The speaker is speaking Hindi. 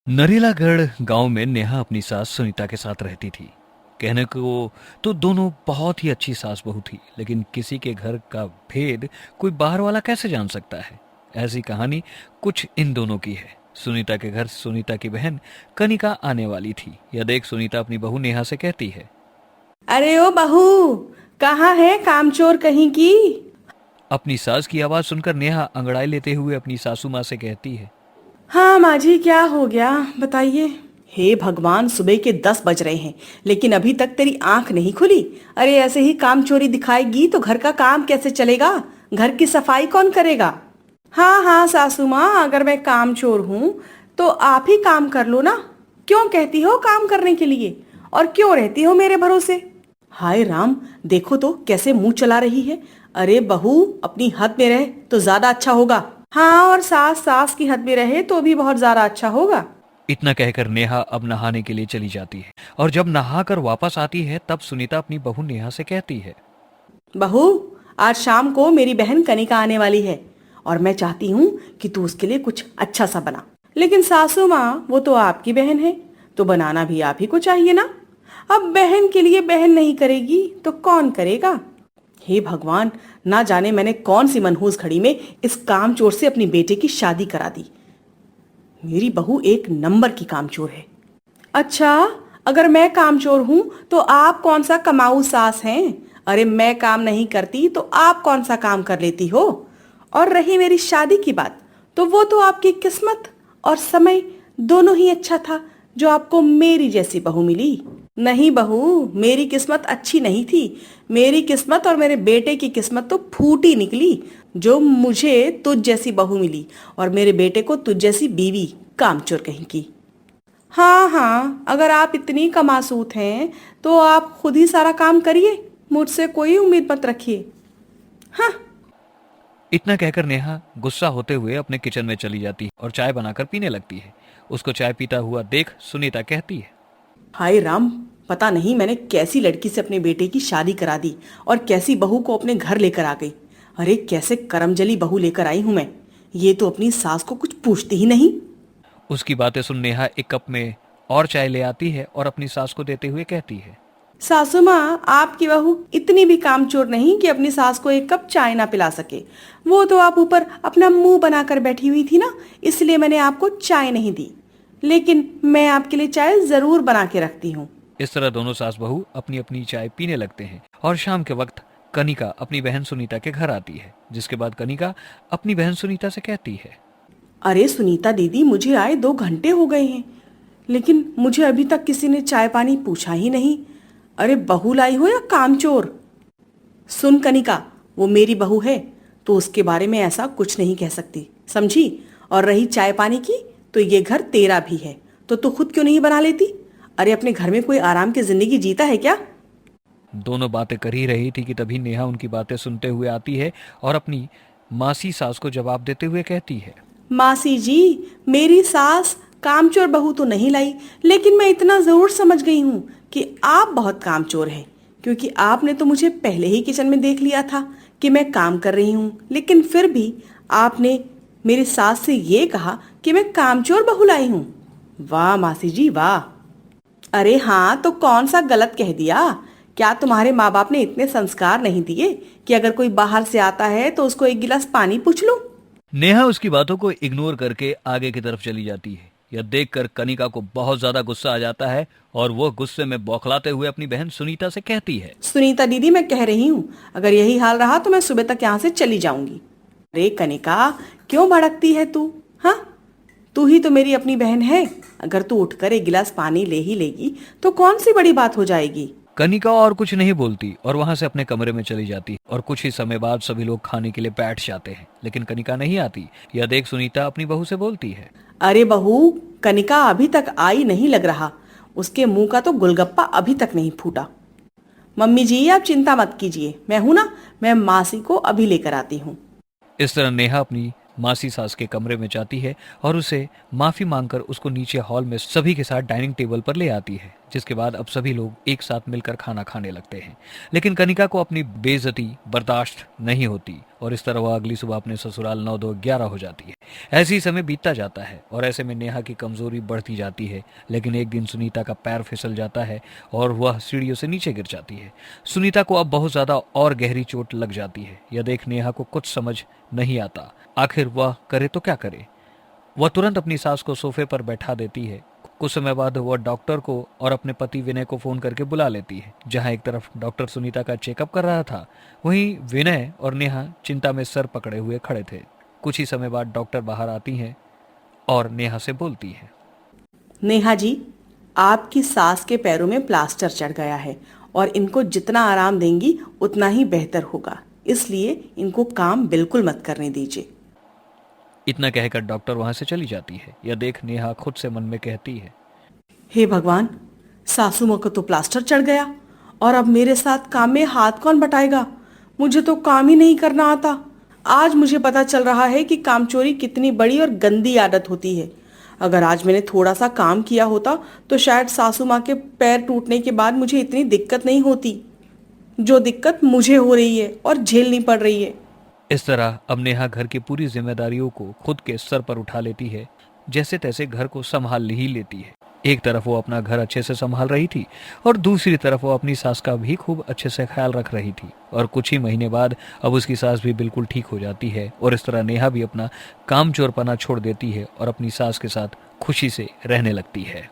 नरेलागढ़ गांव में नेहा अपनी सास सुनीता के साथ रहती थी। कहने को तो दोनों बहुत ही अच्छी सास बहू थी, लेकिन किसी के घर का भेद कोई बाहर वाला कैसे जान सकता है। ऐसी कहानी कुछ इन दोनों की है। सुनीता के घर सुनीता की बहन कनिका आने वाली थी। यह देख सुनीता अपनी बहू नेहा से कहती है, अरे ओ बहू, कहाँ है कामचोर कहीं की। अपनी सास की आवाज सुनकर नेहा अंगड़ाई लेते हुए अपनी सासू माँ से कहती है, हाँ माँ जी, क्या हो गया बताइए। हे भगवान, सुबह के 10 बज रहे हैं लेकिन अभी तक तेरी आंख नहीं खुली। अरे ऐसे ही काम चोरी दिखाएगी तो घर का काम कैसे चलेगा? घर की सफाई कौन करेगा? हाँ हाँ सासू माँ, अगर मैं काम चोर हूँ तो आप ही काम कर लो ना। क्यों कहती हो काम करने के लिए, और क्यों रहती हो मेरे भरोसे? हाय राम, देखो तो कैसे मुंह चला रही है। अरे बहू, अपनी हद में रहे तो ज्यादा अच्छा होगा। हाँ, और सास सास की हद में रहे तो भी बहुत ज्यादा अच्छा होगा। इतना कहकर नेहा अब नहाने के लिए चली जाती है और जब नहाकर वापस आती है तब सुनीता अपनी बहू नेहा से कहती है, बहू, आज शाम को मेरी बहन कनिका आने वाली है और मैं चाहती हूँ कि तू उसके लिए कुछ अच्छा सा बना। लेकिन सासू माँ, वो तो आपकी बहन है तो बनाना भी आप ही को चाहिए ना। अब बहन के लिए बहन नहीं करेगी तो कौन करेगा? हे भगवान, ना जाने मैंने कौन सी मनहूस घड़ी में इस कामचोर से अपनी बेटे की शादी करा दी। मेरी बहू एक नंबर की कामचोर है। अच्छा, अगर मैं कामचोर हूं तो आप कौन सा कमाऊ सास हैं? अरे मैं काम नहीं करती तो आप कौन सा काम कर लेती हो? और रही मेरी शादी की बात, तो वो तो आपकी किस्मत और समय दोनों ही अच्छा था जो आपको मेरी जैसी बहू मिली। नहीं बहू, मेरी किस्मत अच्छी नहीं थी। मेरी किस्मत और मेरे बेटे की किस्मत तो फूटी निकली जो मुझे तुझ जैसी बहू मिली और मेरे बेटे को तुझ जैसी बीवी, कामचोर कहीं की। हाँ हाँ, अगर आप इतनी कमासूत हैं तो आप खुद ही सारा काम करिए, मुझसे कोई उम्मीद मत रखिए। हाँ। इतना कहकर नेहा गुस्सा होते हुए अपने किचन में चली जाती है और चाय बनाकर पीने लगती है। उसको चाय पीता हुआ देख सुनीता कहती है, हाय राम, पता नहीं मैंने कैसी लड़की से अपने बेटे की शादी करा दी और कैसी बहू को अपने घर लेकर आ गई। अरे कैसे करमजली बहू लेकर आई हूं मैं। ये तो अपनी सास को कुछ पूछती ही नहीं। उसकी बातें सुन नेहा एक कप में और चाय ले आती है और अपनी सास को देते हुए कहती है, सासू माँ, आपकी बहू इतनी भी कामचोर नहीं कि अपनी सास को एक कप चाय ना पिला सके। वो तो आप ऊपर अपना मुंह बनाकर बैठी हुई थी ना, इसलिए मैंने आपको चाय नहीं दी। लेकिन मैं आपके लिए चाय जरूर बना के रखती हूँ। इस तरह दोनों सास बहू अपनी अपनी चाय पीने लगते हैं और शाम के वक्त कनिका अपनी बहन सुनीता के घर आती है। जिसके बाद कनिका अपनी बहन सुनीता से कहती है, अरे सुनीता दीदी, मुझे आए 2 घंटे हो गए हैं लेकिन मुझे अभी तक किसी ने चाय पानी पूछा ही नहीं। अरे बहू लाई हो या कामचोर? सुन कनिका, वो मेरी बहू है तो उसके बारे में ऐसा कुछ नहीं कह सकती, समझी? और रही चाय पानी की, तो ये घर तेरा भी है तो तू खुद क्यों नहीं बना लेती? अरे अपने घर में कोई आराम की जिंदगी जीता है क्या? दोनों बातें कर ही रही थी कि तभी नेहा उनकी बातें सुनते हुए आती है और अपनी मासी सास को जवाब देते हुए कहती है, मासी जी, मेरी सास कामचोर बहू तो नहीं लाई, लेकिन मैं इतना जरूर समझ गई हूँ कि आप बहुत कामचोर हैं, क्योंकि आपने तो मुझे पहले ही किचन में देख लिया था कि मैं काम कर रही हूँ, लेकिन फिर भी आपने मेरी सास से ये कहा कि मैं कामचोर बहू लाई हूँ। वाह मासी जी वाह। अरे हाँ, तो कौन सा गलत कह दिया? क्या तुम्हारे माँ बाप ने इतने संस्कार नहीं दिए कि अगर कोई बाहर से आता है तो उसको एक गिलास पानी पूछ लूं? नेहा उसकी बातों को इग्नोर करके आगे की तरफ चली जाती है। यह देखकर कनिका को बहुत ज्यादा गुस्सा आ जाता है और वो गुस्से में बौखलाते हुए अपनी बहन सुनीता से कहती है, सुनीता दीदी, मैं कह रही हूँ, अगर यही हाल रहा तो मैं सुबह तक यहाँ से चली जाऊंगी। अरे कनिका, क्यों भड़कती है तू? हाँ, तू ही तो मेरी अपनी बहन है। अगर तू उठकर एक गिलास पानी ले ही लेगी तो कौन सी बड़ी बात हो जाएगी। कनिका और कुछ नहीं बोलती और वहां से अपने कमरे में चली जाती है और कुछ ही समय बाद सभी लोग खाने के लिए बैठ जाते हैं, लेकिन कनिका नहीं आती। यह देख सुनीता अपनी बहू से बोलती है, अरे बहू, कनिका अभी तक आई नहीं लग रहा। उसके मुंह का तो गोलगप्पा अभी तक नहीं फूटा। मम्मी जी, आप चिंता मत कीजिए, मैं हूं ना, मैं मासी को अभी लेकर आती हूँ। इस तरह नेहा अपनी मासी सास के कमरे में जाती है और उसे माफी मांगकर उसको नीचे हॉल में सभी के साथ डाइनिंग टेबल पर ले आती है। जिसके बाद अब सभी लोग एक साथ मिलकर खाना खाने लगते हैं। लेकिन कनिका को अपनी बेइज्जती बर्दाश्त नहीं होती और इस तरह वह अगली सुबह अपने ससुराल 9-11 हो जाती है। ऐसे ही समय बीतता जाता है और ऐसे में नेहा की कमजोरी बढ़ती जाती है। लेकिन एक दिन सुनीता का पैर फिसल जाता है और वह सीढ़ियों से नीचे गिर जाती है। सुनीता को अब बहुत ज्यादा और गहरी चोट लग जाती है। यह देख नेहा को कुछ समझ नहीं आता, आखिर वह करे तो क्या करे। वह तुरंत अपनी सास को सोफे पर बैठा देती है। कुछ समय बाद वह डॉक्टर को और अपने पति विनय को फोन करके बुला लेती है। जहां एक तरफ डॉक्टर सुनीता का चेकअप कर रहा था, वहीं विनय और नेहा चिंता में सर पकड़े हुए खड़े थे। कुछ ही समय बाद डॉक्टर बाहर आती हैं और नेहा से बोलती है, नेहा जी, आपकी सास के पैरों में प्लास्टर चढ़ गया है और इनको जितना आराम देंगी उतना ही बेहतर होगा, इसलिए इनको काम बिल्कुल मत करने दीजिए। इतना कहकर डॉक्टर वहां से चली जाती है। यह देख नेहा खुद से मन में कहती है, हे भगवान, सासू माँ को तो प्लास्टर चढ़ गया और अब मेरे साथ काम में हाथ कौन बटाएगा। मुझे तो काम ही नहीं करना आता। आज मुझे पता चल रहा है कि कामचोरी कितनी बड़ी और गंदी आदत होती है। अगर आज मैंने थोड़ा सा काम किया होता तो शायद सासू माँ के पैर टूटने के बाद मुझे इतनी दिक्कत नहीं होती, जो दिक्कत मुझे हो रही है और झेलनी पड़ रही है। इस तरह अब नेहा घर की पूरी जिम्मेदारियों को खुद के सर पर उठा लेती है। जैसे तैसे घर को संभाल ही लेती है। एक तरफ वो अपना घर अच्छे से संभाल रही थी और दूसरी तरफ वो अपनी सास का भी खूब अच्छे से ख्याल रख रही थी। और कुछ ही महीने बाद अब उसकी सास भी बिल्कुल ठीक हो जाती है और इस तरह नेहा भी अपना काम चोरपना छोड़ देती है और अपनी सास के साथ खुशी से रहने लगती है।